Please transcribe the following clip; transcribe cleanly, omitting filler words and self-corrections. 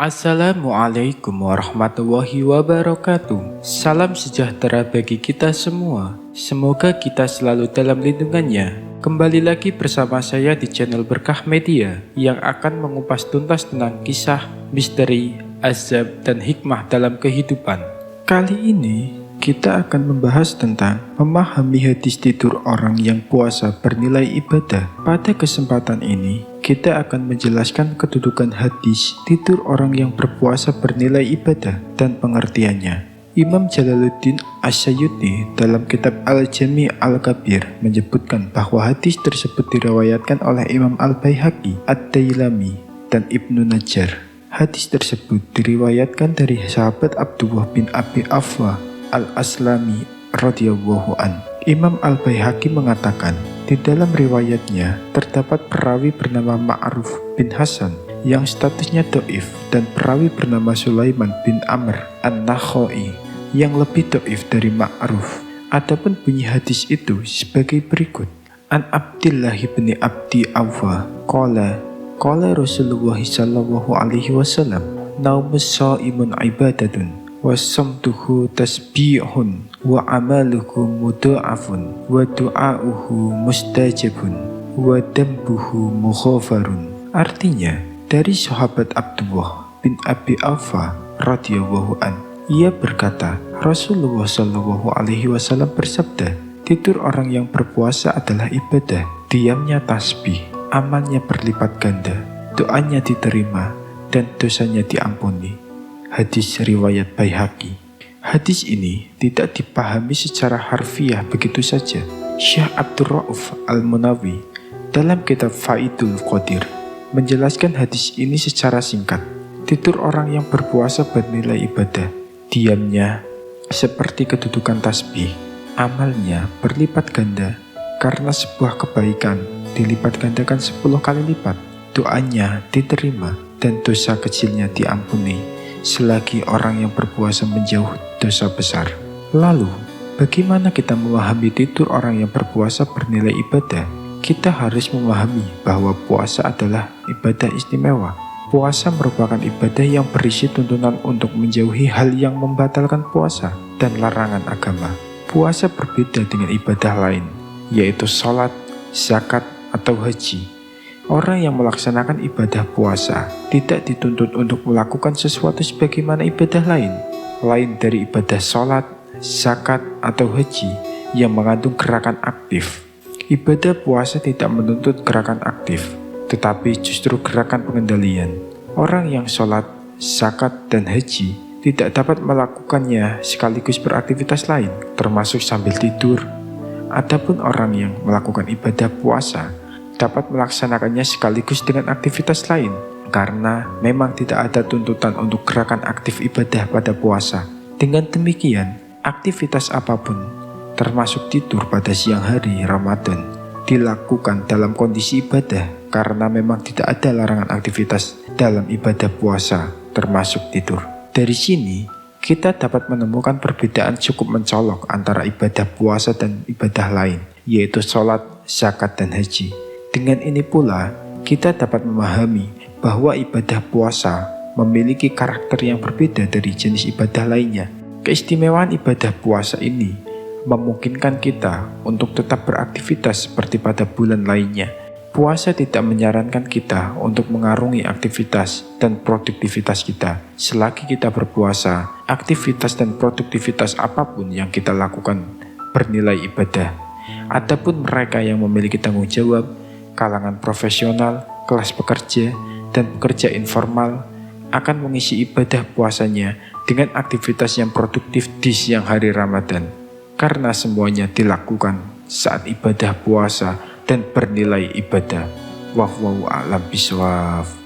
Assalamualaikum warahmatullahi wabarakatuh. Salam sejahtera bagi kita semua. Semoga kita selalu dalam lindungannya. Kembali lagi bersama saya di channel Berkah Media yang akan mengupas tuntas tentang kisah, misteri, azab, dan hikmah dalam kehidupan. Kali ini kita akan membahas tentang memahami hadis tidur orang yang puasa bernilai ibadah. Pada kesempatan ini, kita akan menjelaskan kedudukan hadis tidur orang yang berpuasa bernilai ibadah dan pengertiannya. Imam Jalaluddin As-Suyuti dalam kitab Al-Jami' Al-Kabir menyebutkan bahwa hadis tersebut diriwayatkan oleh Imam Al-Baihaqi, Ad-Dailami, dan Ibnu Najjar. Hadis tersebut diriwayatkan dari sahabat Abdullah bin Abi Awfa Al-Aslami radhiyallahu an. Imam Al-Baihaqi mengatakan, di dalam riwayatnya terdapat perawi bernama Ma'ruf bin Hasan yang statusnya dhaif dan perawi bernama Sulaiman bin Amr An-Nakhai yang lebih dhaif dari Ma'ruf. Adapun bunyi hadis itu sebagai berikut. An Abdillah bin Abdi Awfa qala Rasulullah sallallahu alaihi wasallam, naumus shaimun ibadatun wasamtuhu tasbihun wa amaluhu mudha'afun wa du'auhu mustajabun wa dambuhu mughafarun. Artinya, dari sahabat Abdullah bin Abi Awfa radhiyallahu an, ia berkata, Rasulullah sallallahu alaihi wasallam bersabda, tidur orang yang berpuasa adalah ibadah, diamnya tasbih, amalnya berlipat ganda, doanya diterima, dan dosanya diampuni. Hadis riwayat Baihaqi. Hadis ini tidak dipahami secara harfiah begitu saja. Syekh Abdul Rauf Al-Munawi dalam kitab Faidul Qadir menjelaskan hadis ini secara singkat. Tidur orang yang berpuasa bernilai ibadah, diamnya seperti kedudukan tasbih, amalnya berlipat ganda karena sebuah kebaikan dilipat gandakan 10 kali lipat, doanya diterima dan dosa kecilnya diampuni selagi orang yang berpuasa menjauh dosa besar. Lalu, bagaimana kita memahami tidur orang yang berpuasa bernilai ibadah? Kita harus memahami bahwa puasa adalah ibadah istimewa. Puasa merupakan ibadah yang berisi tuntunan untuk menjauhi hal yang membatalkan puasa dan larangan agama. Puasa berbeda dengan ibadah lain, yaitu sholat, zakat, atau haji. Orang yang melaksanakan ibadah puasa tidak dituntut untuk melakukan sesuatu sebagaimana ibadah lain dari ibadah sholat, zakat, atau haji yang mengandung gerakan aktif. Ibadah puasa tidak menuntut gerakan aktif, tetapi justru gerakan pengendalian. Orang yang sholat, zakat, dan haji tidak dapat melakukannya sekaligus beraktivitas lain, termasuk sambil tidur. Adapun orang yang melakukan ibadah puasa dapat melaksanakannya sekaligus dengan aktivitas lain, karena memang tidak ada tuntutan untuk gerakan aktif ibadah pada puasa. Dengan demikian, aktivitas apapun, termasuk tidur pada siang hari Ramadan, dilakukan dalam kondisi ibadah karena memang tidak ada larangan aktivitas dalam ibadah puasa, termasuk tidur. Dari sini, kita dapat menemukan perbedaan cukup mencolok antara ibadah puasa dan ibadah lain, yaitu sholat, zakat, dan haji. Dengan ini pula, kita dapat memahami bahwa ibadah puasa memiliki karakter yang berbeda dari jenis ibadah lainnya. Keistimewaan ibadah puasa ini memungkinkan kita untuk tetap beraktivitas seperti pada bulan lainnya. Puasa tidak menyarankan kita untuk mengarungi aktivitas dan produktivitas kita. Selagi kita berpuasa, aktivitas dan produktivitas apapun yang kita lakukan bernilai ibadah. Adapun mereka yang memiliki tanggung jawab, kalangan profesional, kelas pekerja, dan pekerja informal akan mengisi ibadah puasanya dengan aktivitas yang produktif di siang hari Ramadan, karena semuanya dilakukan saat ibadah puasa dan bernilai ibadah. Wallahu a'lam bishawab.